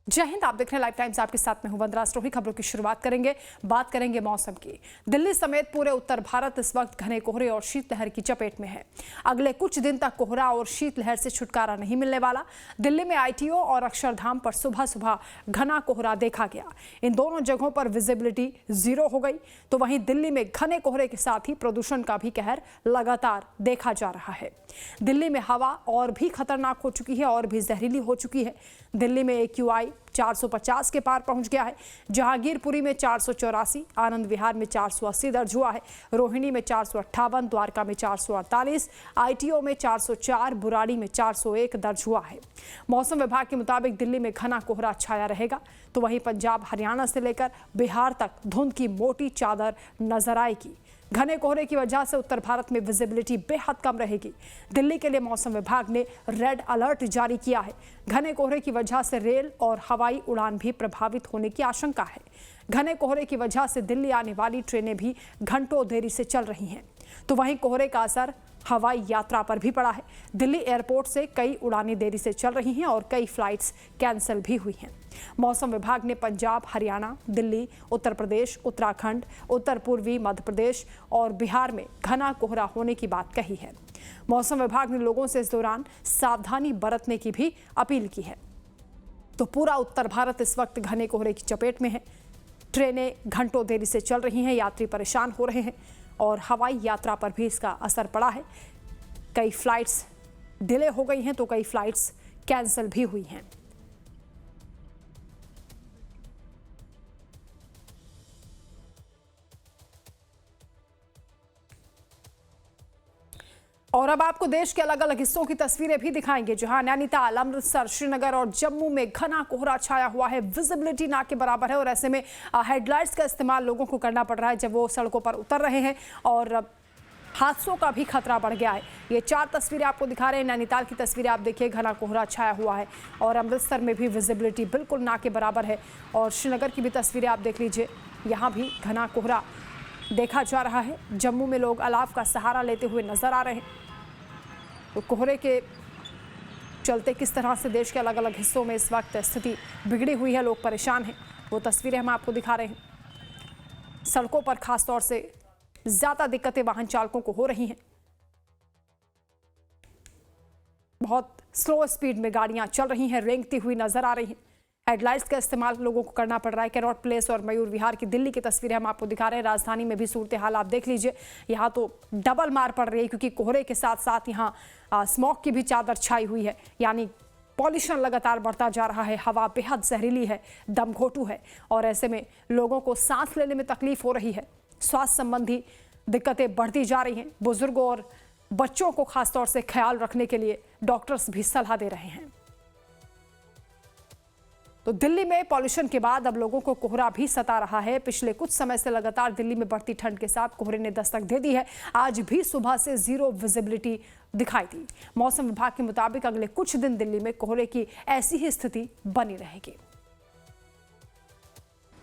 जय हिंद। आप देख रहे हैं लाइव टाइम्स, आपके साथ में हूं वंदना स्टोही। खबरों की शुरुआत करेंगे, बात करेंगे मौसम की। दिल्ली समेत पूरे उत्तर भारत इस वक्त घने कोहरे और शीतलहर की चपेट में है। अगले कुछ दिन तक कोहरा और शीतलहर से छुटकारा नहीं मिलने वाला। दिल्ली में आईटीओ और अक्षरधाम पर सुबह सुबह घना कोहरा देखा गया। इन दोनों जगहों पर विजिबिलिटी 0 हो गई। तो वहीं दिल्ली में घने कोहरे के साथ ही प्रदूषण का भी कहर लगातार देखा जा रहा है। दिल्ली में हवा और भी खतरनाक हो चुकी है और भी जहरीली हो चुकी है। दिल्ली में AQI 450 के पार पहुंच गया है। जहांगीरपुरी में 484, आनंद विहार में 480 दर्ज हुआ है। रोहिणी में 458, द्वारका में 448, आईटीओ में 404, बुराड़ी में 401 दर्ज हुआ है। मौसम विभाग के मुताबिक दिल्ली में घना कोहरा छाया रहेगा। तो वहीं पंजाब, हरियाणा से लेकर बिहार तक धुंध की मोटी चादर नजर आएगी। घने कोहरे की वजह से उत्तर भारत में विजिबिलिटी बेहद कम रहेगी। दिल्ली के लिए मौसम विभाग ने रेड अलर्ट जारी किया है। घने कोहरे की वजह से रेल और हवाई उड़ान भी प्रभावित होने की आशंका है। घने कोहरे की वजह से दिल्ली आने वाली ट्रेनें भी घंटों देरी से चल रही हैं। तो वहीं कोहरे का असर हवाई यात्रा पर भी पड़ा है। दिल्ली एयरपोर्ट से कई उड़ानें देरी से चल रही हैं और कई फ्लाइट्स कैंसिल भी हुई हैं। मौसम विभाग ने पंजाब, हरियाणा, दिल्ली, उत्तर प्रदेश, उत्तराखंड, उत्तर पूर्वी मध्य प्रदेश और बिहार में घना कोहरा होने की बात कही है। मौसम विभाग ने लोगों से इस दौरान सावधानी बरतने की भी अपील की है। तो पूरा उत्तर भारत इस वक्त घने कोहरे की चपेट में है। ट्रेनें घंटों देरी से चल रही हैं, यात्री परेशान हो रहे हैं और हवाई यात्रा पर भी इसका असर पड़ा है। कई फ्लाइट्स डिले हो गई हैं तो कई फ्लाइट्स कैंसिल भी हुई हैं। और अब आपको देश के अलग अलग हिस्सों की तस्वीरें भी दिखाएंगे, जहां नैनीताल, अमृतसर, श्रीनगर और जम्मू में घना कोहरा छाया हुआ है। विजिबिलिटी ना के बराबर है और ऐसे में हेडलाइट्स का इस्तेमाल लोगों को करना पड़ रहा है जब वो सड़कों पर उतर रहे हैं और हादसों का भी खतरा बढ़ गया है। ये 4 तस्वीरें आपको दिखा रहे हैं। नैनीताल की तस्वीरें आप देखिए, घना कोहरा छाया हुआ है और अमृतसर में भी विजिबिलिटी बिल्कुल ना के बराबर है। और श्रीनगर की भी तस्वीरें आप देख लीजिए, यहाँ भी घना कोहरा देखा जा रहा है। जम्मू में लोग अलाव का सहारा लेते हुए नजर आ रहे हैं। तो कोहरे के चलते किस तरह से देश के अलग अलग हिस्सों में इस वक्त स्थिति बिगड़ी हुई है, लोग परेशान हैं, वो तस्वीरें हम आपको दिखा रहे हैं। सड़कों पर खासतौर से ज्यादा दिक्कतें वाहन चालकों को हो रही हैं। बहुत स्लो स्पीड में गाड़ियां चल रही हैं, रेंगती हुई नजर आ रही हैं। हेडलाइट्स का इस्तेमाल लोगों को करना पड़ रहा है। कैरॉट प्लेस और मयूर विहार की दिल्ली की तस्वीरें हम आपको दिखा रहे हैं। राजधानी में भी सूरत हाल आप देख लीजिए, यहाँ तो डबल मार पड़ रही है क्योंकि कोहरे के साथ साथ यहाँ स्मॉग की भी चादर छाई हुई है। यानी पॉल्यूशन लगातार बढ़ता जा रहा है। हवा बेहद जहरीली है, दमघोटू है और ऐसे में लोगों को सांस लेने में तकलीफ हो रही है। स्वास्थ्य संबंधी दिक्कतें बढ़ती जा रही हैं। बुजुर्गों और बच्चों को खासतौर से ख्याल रखने के लिए डॉक्टर्स भी सलाह दे रहे हैं। तो दिल्ली में पॉल्यूशन के बाद अब लोगों को कोहरा भी सता रहा है। पिछले कुछ समय से लगातार दिल्ली में बढ़ती ठंड के साथ कोहरे ने दस्तक दे दी है। आज भी सुबह से 0 विजिबिलिटी दिखाई दी। मौसम विभाग के मुताबिक अगले कुछ दिन दिल्ली में कोहरे की ऐसी ही स्थिति बनी रहेगी।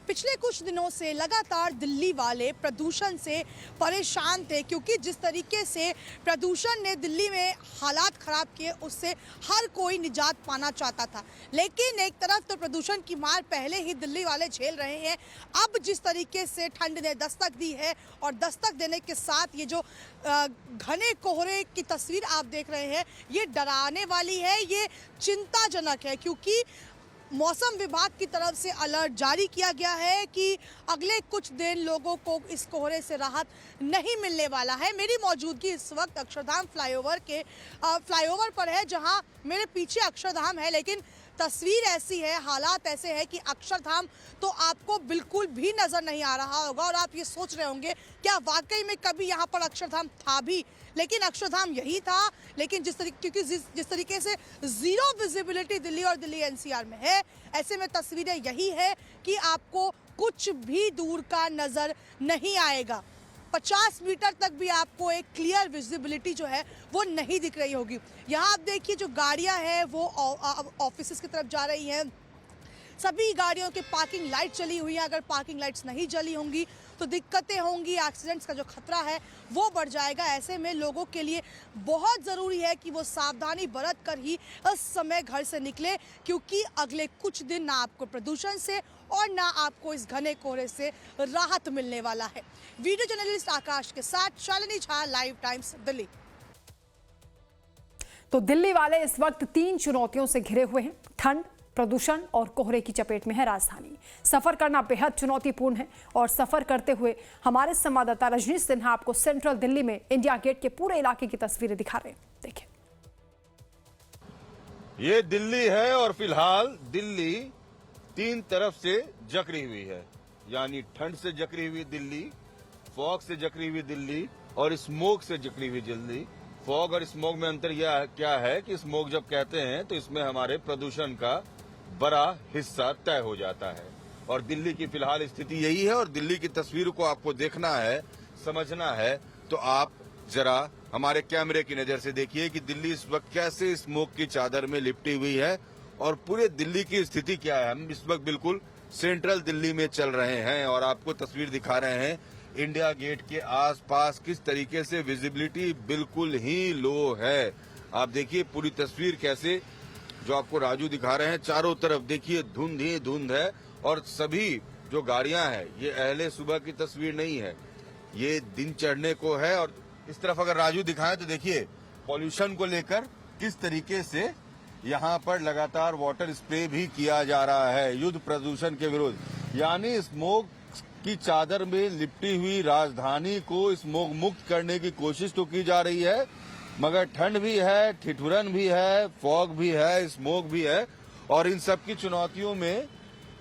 पिछले कुछ दिनों से लगातार दिल्ली वाले प्रदूषण से परेशान थे, क्योंकि जिस तरीके से प्रदूषण ने दिल्ली में हालात ख़राब किए उससे हर कोई निजात पाना चाहता था। लेकिन एक तरफ तो प्रदूषण की मार पहले ही दिल्ली वाले झेल रहे हैं। अब जिस तरीके से ठंड ने दस्तक दी है और दस्तक देने के साथ ये जो घने कोहरे की तस्वीर आप देख रहे हैं, ये डराने वाली है, ये चिंताजनक है, क्योंकि मौसम विभाग की तरफ से अलर्ट जारी किया गया है कि अगले कुछ दिन लोगों को इस कोहरे से राहत नहीं मिलने वाला है। मेरी मौजूदगी इस वक्त अक्षरधाम फ्लाईओवर पर है, जहां मेरे पीछे अक्षरधाम है, लेकिन तस्वीर ऐसी है, हालात ऐसे हैं कि अक्षरधाम तो आपको बिल्कुल भी नज़र नहीं आ रहा होगा और आप ये सोच रहे होंगे क्या वाकई में कभी यहाँ पर अक्षरधाम था भी। लेकिन अक्षरधाम यही था, लेकिन जिस तरीके से 0 विजिबिलिटी दिल्ली और दिल्ली NCR में है, ऐसे में तस्वीरें यही है कि आपको कुछ भी दूर का नज़र नहीं आएगा। 50 मीटर तक भी आपको एक क्लियर विजिबिलिटी जो है वो नहीं दिख रही होगी। यहाँ आप देखिए, जो गाड़ियाँ हैं वो ऑफिसेस की तरफ जा रही हैं, सभी गाड़ियों की पार्किंग लाइट चली हुई है। अगर पार्किंग लाइट्स नहीं जली होंगी तो दिक्कतें होंगी, एक्सीडेंट्स का जो खतरा है वो बढ़ जाएगा। ऐसे में लोगों के लिए बहुत ज़रूरी है कि वो सावधानी बरत कर ही इस समय घर से निकले, क्योंकि अगले कुछ दिन ना आपको प्रदूषण से और ना आपको इस घने कोहरे से राहत मिलने वाला है। वीडियो जर्नलिस्ट आकाश के साथ शालिनी झा, लाइव टाइम्स, दिल्ली। तो दिल्ली वाले इस वक्त 3 चुनौतियों से घिरे हुए हैं। ठंड, प्रदूषण और कोहरे की चपेट में है राजधानी। सफर करना बेहद चुनौतीपूर्ण है और सफर करते हुए हमारे संवाददाता रजनीश सिन्हा आपको सेंट्रल दिल्ली में इंडिया गेट के पूरे इलाके की तस्वीरें दिखा रहे हैं। देखिए, ये दिल्ली है और फिलहाल दिल्ली 3 तरफ से जकड़ी हुई है, यानी ठंड से जकड़ी हुई दिल्ली, फॉग से जकड़ी हुई दिल्ली और स्मोक से जकड़ी हुई दिल्ली। फॉग और स्मोक में अंतर यह क्या है कि स्मोक जब कहते हैं तो इसमें हमारे प्रदूषण का बड़ा हिस्सा तय हो जाता है और दिल्ली की फिलहाल स्थिति यही है। और दिल्ली की तस्वीर को आपको देखना है, समझना है, तो आप जरा हमारे कैमरे की नजर से देखिए कि दिल्ली इस वक्त कैसे स्मोक की चादर में लिपटी हुई है और पूरे दिल्ली की स्थिति क्या है। हम इस वक्त बिल्कुल सेंट्रल दिल्ली में चल रहे हैं और आपको तस्वीर दिखा रहे हैं इंडिया गेट के आसपास किस तरीके से विजिबिलिटी बिल्कुल ही लो है। आप देखिए पूरी तस्वीर कैसे, जो आपको राजू दिखा रहे हैं, चारों तरफ देखिए धुंध ही धुंध है और सभी जो गाड़ियां हैं ये अहले सुबह की तस्वीर नहीं है, ये दिन चढ़ने को है। और इस तरफ अगर राजू दिखाएं तो देखिए पॉल्यूशन को लेकर किस तरीके से यहाँ पर लगातार वाटर स्प्रे भी किया जा रहा है युद्ध प्रदूषण के विरुद्ध, यानी स्मोक की चादर में लिपटी हुई राजधानी को स्मोक मुक्त करने की कोशिश तो की जा रही है, मगर ठंड भी है, ठिठुरन भी है, फॉग भी है, स्मोक भी है। और इन सब की चुनौतियों में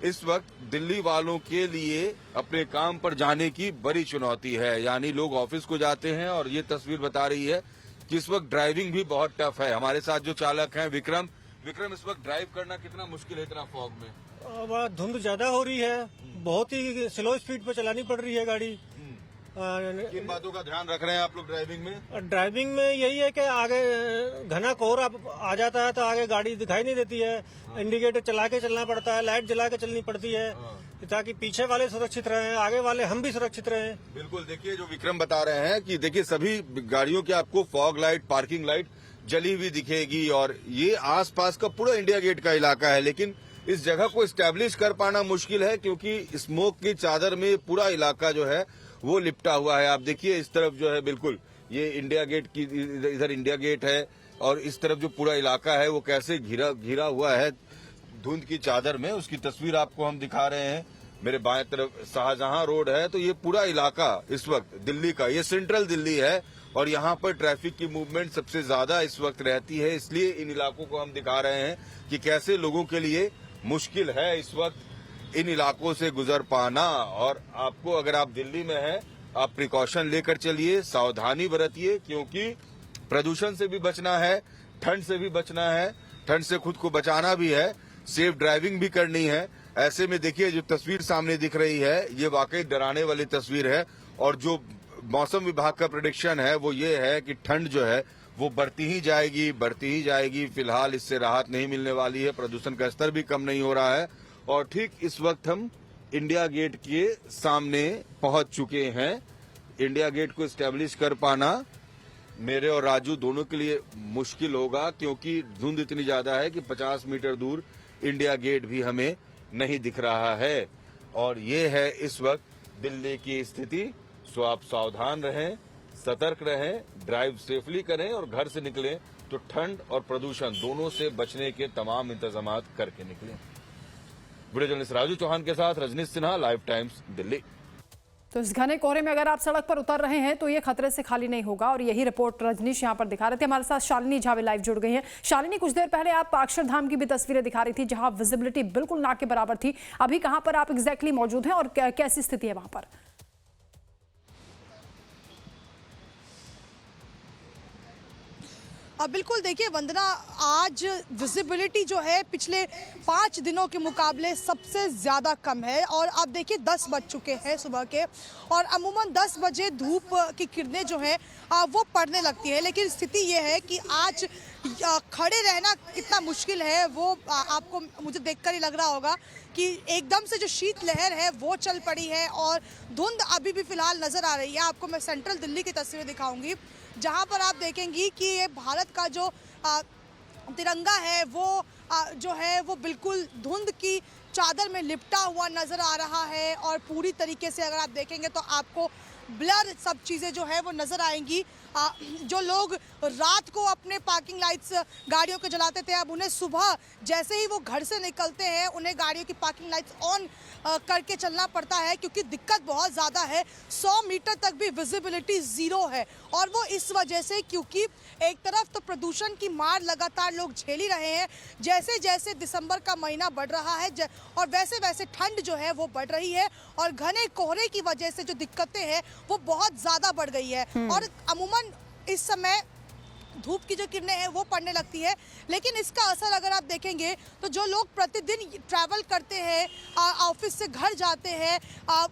इस वक्त दिल्ली वालों के लिए अपने काम पर जाने की बड़ी चुनौती है, यानी लोग ऑफिस को जाते हैं और ये तस्वीर बता रही है कि इस वक्त ड्राइविंग भी बहुत टफ है। हमारे साथ जो चालक हैं विक्रम, इस वक्त ड्राइव करना कितना मुश्किल है इतना फॉग में? धुंध ज्यादा हो रही है, बहुत ही स्लो स्पीड पे चलानी पड़ रही है गाड़ी। किन बातों का ध्यान रख रहे हैं आप लोग ड्राइविंग में? ड्राइविंग में यही है कि आगे घना कोहरा आ जाता है तो आगे गाड़ी दिखाई नहीं देती है। इंडिकेटर चला के चलना पड़ता है, लाइट जला के चलनी पड़ती है ताकि पीछे वाले सुरक्षित रहें, आगे वाले हम भी सुरक्षित रहें। बिल्कुल, देखिए जो विक्रम बता रहे हैं कि देखिए सभी गाड़ियों की आपको फॉग लाइट, पार्किंग लाइट जली हुई दिखेगी और ये आसपास का पूरा इंडिया गेट का इलाका है, लेकिन इस जगह को इस्टेब्लिश कर पाना मुश्किल है क्योंकि स्मोक की चादर में पूरा इलाका जो है वो लिपटा हुआ है। आप देखिए इस तरफ जो है बिल्कुल ये इंडिया गेट की, इधर इंडिया गेट है और इस तरफ जो पूरा इलाका है वो कैसे घिरा हुआ है धुंध की चादर में, उसकी तस्वीर आपको हम दिखा रहे हैं। मेरे बाएं तरफ शाहजहां रोड है, तो ये पूरा इलाका इस वक्त दिल्ली का, ये सेंट्रल दिल्ली है और यहाँ पर ट्रैफिक की मूवमेंट सबसे ज्यादा इस वक्त रहती है, इसलिए इन इलाकों को हम दिखा रहे हैं कि कैसे लोगों के लिए मुश्किल है इस वक्त इन इलाकों से गुजर पाना। और आपको अगर आप दिल्ली में हैं, आप प्रिकॉशन लेकर चलिए, सावधानी बरतिए, क्योंकि प्रदूषण से भी बचना है, ठंड से भी बचना है, ठंड से खुद को बचाना भी है, सेफ ड्राइविंग भी करनी है। ऐसे में देखिए जो तस्वीर सामने दिख रही है ये वाकई डराने वाली तस्वीर है और जो मौसम विभाग का प्रेडिक्शन है वो ये है कि ठंड जो है वो बढ़ती ही जाएगी। फिलहाल इससे राहत नहीं मिलने वाली है, प्रदूषण का स्तर भी कम नहीं हो रहा है। और ठीक इस वक्त हम इंडिया गेट के सामने पहुंच चुके हैं। इंडिया गेट को एस्टेब्लिश कर पाना मेरे और राजू दोनों के लिए मुश्किल होगा क्योंकि धुंध इतनी ज्यादा है कि 50 मीटर दूर इंडिया गेट भी हमें नहीं दिख रहा है। और ये है इस वक्त दिल्ली की स्थिति। सो आप सावधान रहें, सतर्क रहें, ड्राइव सेफली करें और घर से निकलें तो ठंड और प्रदूषण दोनों से बचने के तमाम इंतजाम करके निकलें। वीडियो जर्नलिस्ट राजू चौहान के साथ रजनीश सिन्हा, लाइव टाइम्स, दिल्ली। तो इस घने कोहरे में अगर आप सड़क पर उतर रहे हैं तो ये खतरे से खाली नहीं होगा और यही रिपोर्ट रजनीश यहाँ पर दिखा रहे थे। हमारे साथ शालिनी झावे लाइव जुड़ गई हैं। शालिनी, कुछ देर पहले आप अक्षरधाम की भी तस्वीरें दिखा रही थी जहां विजिबिलिटी बिल्कुल ना के बराबर थी। अभी कहां पर आप एग्जैक्टली मौजूद हैं और कैसी स्थिति है वहां पर? बिल्कुल, देखिए वंदना, आज विजिबिलिटी जो है पिछले 5 दिनों के मुकाबले सबसे ज़्यादा कम है। और अब देखिए 10 बज चुके हैं सुबह के, और अमूमन 10 बजे धूप की किरणें जो हैं वो पड़ने लगती है। लेकिन स्थिति ये है कि आज खड़े रहना कितना मुश्किल है वो आपको मुझे देखकर ही लग रहा होगा कि एकदम से जो शीत लहर है वो चल पड़ी है, और धुंध अभी भी फिलहाल नज़र आ रही है। आपको मैं सेंट्रल दिल्ली की तस्वीरें दिखाऊंगी, जहां पर आप देखेंगी कि ये भारत का जो तिरंगा है वो जो है वो बिल्कुल धुंध की चादर में लिपटा हुआ नज़र आ रहा है। और पूरी तरीके से अगर आप देखेंगे तो आपको ब्लर सब चीज़ें जो है वो नज़र आएंगी। जो लोग रात को अपने पार्किंग लाइट्स गाड़ियों के जलाते थे, अब उन्हें सुबह जैसे ही वो घर से निकलते हैं उन्हें गाड़ियों की पार्किंग लाइट्स ऑन करके चलना पड़ता है, क्योंकि दिक्कत बहुत ज़्यादा है। 100 मीटर तक भी विजिबिलिटी ज़ीरो है, और वो इस वजह से क्योंकि एक तरफ तो प्रदूषण की मार लगातार लोग झेल ही रहे हैं। जैसे जैसे दिसंबर का महीना बढ़ रहा है और वैसे वैसे ठंड जो है वो बढ़ रही है, और घने कोहरे की वजह से जो दिक्कतें हैं वो बहुत ज़्यादा बढ़ गई है। और अमूमन इस समय धूप की जो किरणें हैं वो पड़ने लगती है, लेकिन इसका असर अगर आप देखेंगे तो जो लोग प्रतिदिन ट्रैवल करते हैं, ऑफिस से घर जाते हैं,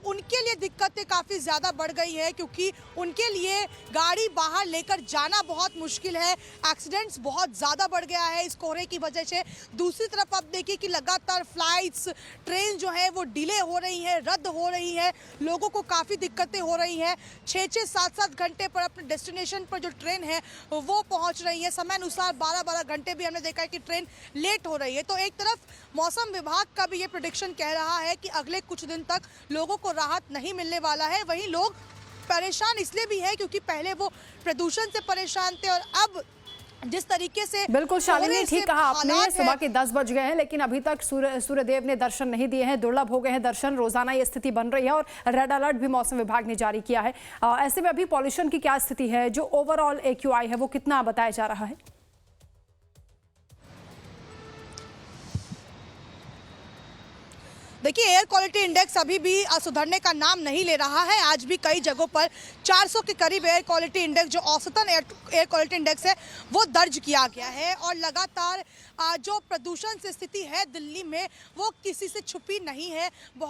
उनके लिए दिक्कतें काफ़ी ज़्यादा बढ़ गई है, क्योंकि उनके लिए गाड़ी बाहर लेकर जाना बहुत मुश्किल है। एक्सीडेंट्स बहुत ज़्यादा बढ़ गया है इस कोहरे की वजह से। दूसरी तरफ आप देखिए कि लगातार फ्लाइट्स, ट्रेन जो है वो डिले हो रही है, रद्द हो रही है, लोगों को काफ़ी दिक्कतें हो रही हैं। 6-6, 7-7 घंटे पर अपने डेस्टिनेशन पर जो ट्रेन है वो पहुंच रही है। समय अनुसार 12-12 घंटे भी हमने देखा है कि ट्रेन लेट हो रही है। तो एक तरफ मौसम विभाग का भी ये प्रेडिक्शन कह रहा है कि अगले कुछ दिन तक लोगों को राहत नहीं मिलने वाला है। वहीं लोग परेशान इसलिए भी है क्योंकि पहले वो प्रदूषण से परेशान थे, और अब जिस तरीके से बिल्कुल शालिनी, ठीक कहा आपने। सुबह के 10 बज गए हैं, लेकिन अभी तक सूर्यदेव ने दर्शन नहीं दिए हैं। दुर्लभ हो गए हैं दर्शन। रोजाना ये स्थिति बन रही है, और रेड अलर्ट भी मौसम विभाग ने जारी किया है। ऐसे में अभी पॉल्यूशन की क्या स्थिति है? जो ओवरऑल AQI है वो कितना बताया जा रहा है? देखिए, एयर क्वालिटी इंडेक्स अभी भी सुधरने का नाम नहीं ले रहा है। आज भी कई जगहों पर 400 के करीब एयर क्वालिटी इंडेक्स, जो औसतन एयर क्वालिटी इंडेक्स है, वो दर्ज किया गया है। और लगातार जो प्रदूषण से स्थिति है दिल्ली में वो किसी से छुपी नहीं है, वो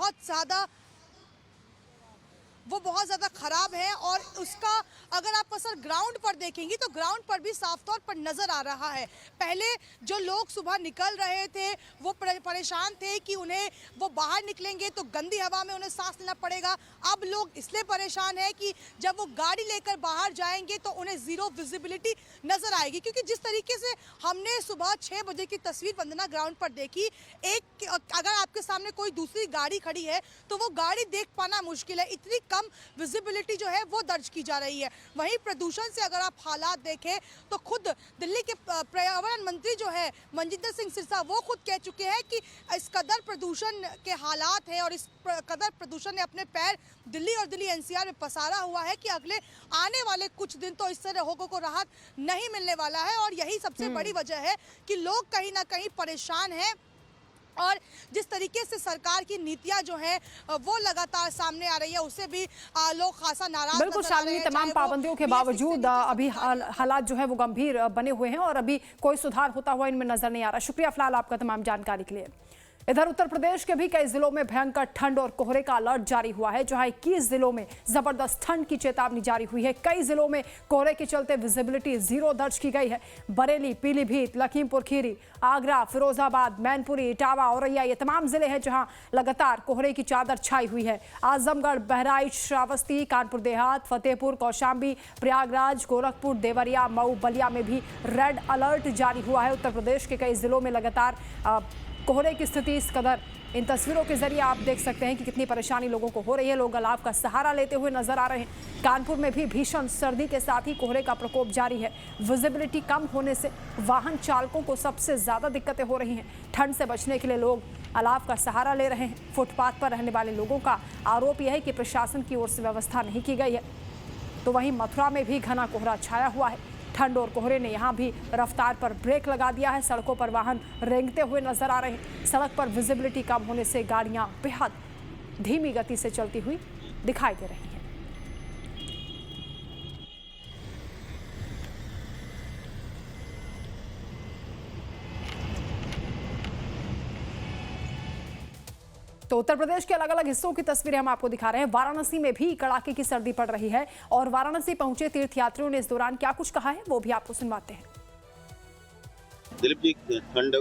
बहुत ज़्यादा ख़राब है। और उसका अगर आप असर ग्राउंड पर देखेंगी तो ग्राउंड पर भी साफ तौर पर नज़र आ रहा है। पहले जो लोग सुबह निकल रहे थे वो परेशान थे कि उन्हें वो बाहर निकलेंगे तो गंदी हवा में उन्हें सांस लेना पड़ेगा। अब लोग इसलिए परेशान है कि जब वो गाड़ी लेकर बाहर जाएंगे तो उन्हें ज़ीरो विजिबिलिटी नज़र आएगी, क्योंकि जिस तरीके से हमने सुबह 6 बजे की तस्वीर वंदना ग्राउंड पर देखी, अगर आपके सामने कोई दूसरी गाड़ी खड़ी है तो वो गाड़ी देख पाना मुश्किल है। इतनी कम विजिबिलिटी जो है वो दर्ज की जा रही है। वहीं प्रदूषण से अगर आप हालात देखें तो खुद दिल्ली के पर्यावरण मंत्री जो है मनजिंदर सिंह सिरसा, वो खुद कह चुके हैं कि इस कदर प्रदूषण के हालात हैं और इस कदर प्रदूषण ने अपने पैर दिल्ली और दिल्ली NCR में पसारा हुआ है कि अगले आने वाले कुछ दिन तो इससे लोगों को राहत नहीं मिलने वाला है। और यही सबसे बड़ी वजह है कि लोग कहीं ना कहीं परेशान हैं, और जिस तरीके से सरकार की नीतियां जो है वो लगातार सामने आ रही है उससे भी लोग खासा नाराज। बिल्कुल शालिनी, तमाम पाबंदियों के बावजूद अभी हालात जो है वो गंभीर बने हुए हैं, और अभी कोई सुधार होता हुआ इनमें नजर नहीं आ रहा। शुक्रिया फिलहाल आपका तमाम जानकारी के लिए। इधर उत्तर प्रदेश के भी कई जिलों में भयंकर ठंड और कोहरे का अलर्ट जारी हुआ है, जहां 21 जिलों में जबरदस्त ठंड की चेतावनी जारी हुई है। कई जिलों में कोहरे के चलते विजिबिलिटी ज़ीरो दर्ज की गई है। बरेली, पीलीभीत, लखीमपुर खीरी, आगरा, फिरोजाबाद, मैनपुरी, इटावा, औरैया, ये तमाम जिले हैं जहां लगातार कोहरे की चादर छाई हुई है। आजमगढ़, बहराइच, श्रावस्ती, कानपुर देहात, फतेहपुर, कौशाम्बी, प्रयागराज, गोरखपुर, देवरिया, मऊ, बलिया में भी रेड अलर्ट जारी हुआ है। उत्तर प्रदेश के कई जिलों में लगातार कोहरे की स्थिति इस कदर, इन तस्वीरों के जरिए आप देख सकते हैं कि कितनी परेशानी लोगों को हो रही है। लोग अलाव का सहारा लेते हुए नजर आ रहे हैं। कानपुर में भी भीषण सर्दी के साथ ही कोहरे का प्रकोप जारी है। विजिबिलिटी कम होने से वाहन चालकों को सबसे ज़्यादा दिक्कतें हो रही हैं। ठंड से बचने के लिए लोग अलाव का सहारा ले रहे हैं। फुटपाथ पर रहने वाले लोगों का आरोप यह है कि प्रशासन की ओर से व्यवस्था नहीं की गई है। तो वहीं मथुरा में भी घना कोहरा छाया हुआ है। ठंड और कोहरे ने यहाँ भी रफ्तार पर ब्रेक लगा दिया है। सड़कों पर वाहन रेंगते हुए नजर आ रहे हैं। सड़क पर विजिबिलिटी कम होने से गाड़ियाँ बेहद धीमी गति से चलती हुई दिखाई दे रही हैं। तो उत्तर प्रदेश के अलग अलग हिस्सों की तस्वीरें हम आपको दिखा रहे हैं। वाराणसी में भी कड़ाके की सर्दी पड़ रही है और वाराणसी पहुंचे तीर्थयात्रियों ने इस दौरान क्या कुछ कहा है वो भी आपको सुनवाते हैं। दिलीप जी, ठंड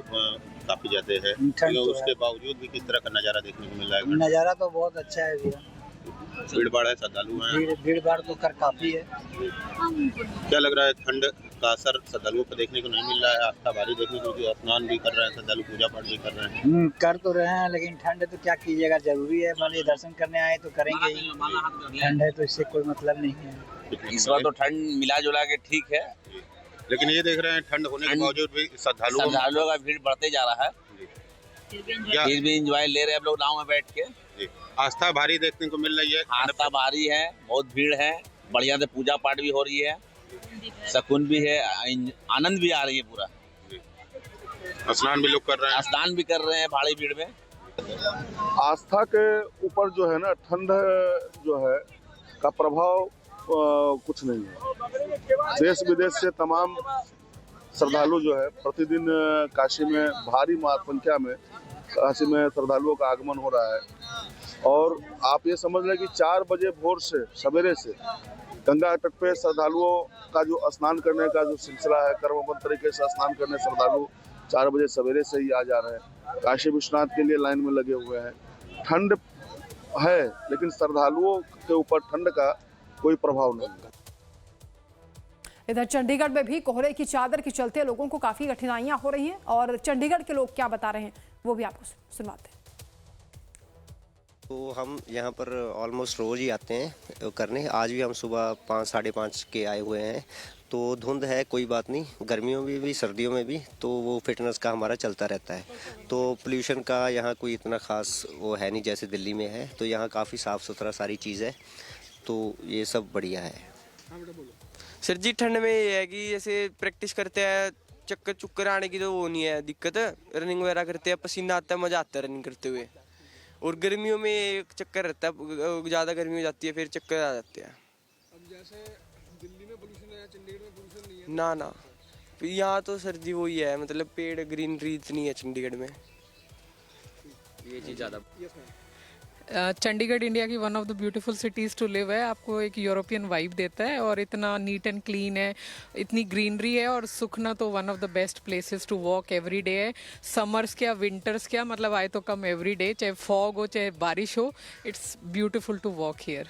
काफी ज्यादा है, तो उसके बावजूद भी किस तरह का नजारा देखने को मिल रहा है? नज़ारा तो बहुत अच्छा है भैया। भीड़ भाड़ है, श्रद्धालु हैं। भीड़ भाड़ तो कर काफी है। क्या लग रहा है, ठंड का असर श्रद्धालुओं को देखने को नहीं मिल रहा है? आस्था भारी देखने को, स्नान भी कर रहे हैं श्रद्धालु, पूजा पाठ भी कर रहे हैं। कर तो रहे हैं, लेकिन ठंड है तो क्या कीजिएगा, जरूरी है। मान लीजिए दर्शन करने आए तो करेंगे ही। ठंड है तो इससे कोई मतलब नहीं है। इस बार तो ठंड मिला जुला के ठीक है, लेकिन ये देख रहे हैं ठंड होने के बावजूद भी श्रद्धालुओं का भीड़ बढ़ते जा रहा है। फिर भी एंजॉय ले रहे हैं हम लोग नाव में बैठ के। आस्था भारी देखने को मिल रही है। आस्था भारी है, बहुत भीड़ है, बढ़िया से पूजा पाठ भी हो रही है, सुकून भी है, आनंद भी आ रही है पूरा। स्नान भी लोग कर रहे हैं, स्नान भी कर रहे हैं भारी भीड़ में। आस्था के ऊपर जो है ना, ठंड जो है का प्रभाव कुछ नहीं है। देश विदेश से तमाम श्रद्धालु जो है प्रतिदिन काशी में भारी संख्या में काशी में श्रद्धालुओं का आगमन हो रहा है। और आप ये समझ लें कि 4 बजे भोर से सवेरे से गंगा तट पे श्रद्धालुओं का जो स्नान करने का जो सिलसिला है, क्रमबद्ध तरीके से स्नान करने श्रद्धालु 4 बजे सवेरे से ही आ जा रहे हैं। काशी विश्वनाथ के लिए लाइन में लगे हुए हैं। ठंड है लेकिन श्रद्धालुओं के ऊपर ठंड का कोई प्रभाव नहीं है। इधर चंडीगढ़ में भी कोहरे की चादर के चलते लोगों को काफी कठिनाइयां हो रही हैं और चंडीगढ़ के लोग क्या बता रहे हैं वो भी आपको सुनवाते हैं। तो हम यहाँ पर ऑलमोस्ट रोज ही आते हैं करने। आज भी हम सुबह 5 साढ़े 5 के आए हुए हैं। तो धुंध है, कोई बात नहीं, गर्मियों में भी सर्दियों में भी तो वो फिटनेस का हमारा चलता रहता है। तो पोल्यूशन का यहाँ कोई इतना खास वो है नहीं जैसे दिल्ली में है। तो यहाँ काफ़ी साफ़ सुथरा सारी चीज़ है, तो ये सब बढ़िया है। सर जी, ठंड में ये है कि जैसे प्रैक्टिस करते हैं, चक्कर आने की तो वो नहीं है दिक्कत। रनिंग वगैरह करते हैं, पसीना आता है, मजा आता है रनिंग करते हुए। और गर्मियों में एक चक्कर रहता है, ज़्यादा गर्मी हो जाती है फिर चक्कर आ जाते हैं। अब जैसे दिल्ली में पोल्यूशन है, चंडीगढ़ में पोल्यूशन नहीं है। ना यहाँ तो सर जी वही है, मतलब पेड़ ग्रीनरी इतनी है चंडीगढ़ में, ये चीज़ ज़्यादा। चंडीगढ़ इंडिया की one of the beautiful cities to live है। आपको एक यूरोपियन वाइब देता है और इतना नीट एंड क्लीन है, इतनी ग्रीनरी है। और सुखना तो one of the best places to walk every day है। समर्स क्या विंटर्स क्या, मतलब आए तो कम एवरी डे, चाहे फॉग हो चाहे बारिश हो, it's beautiful to walk here.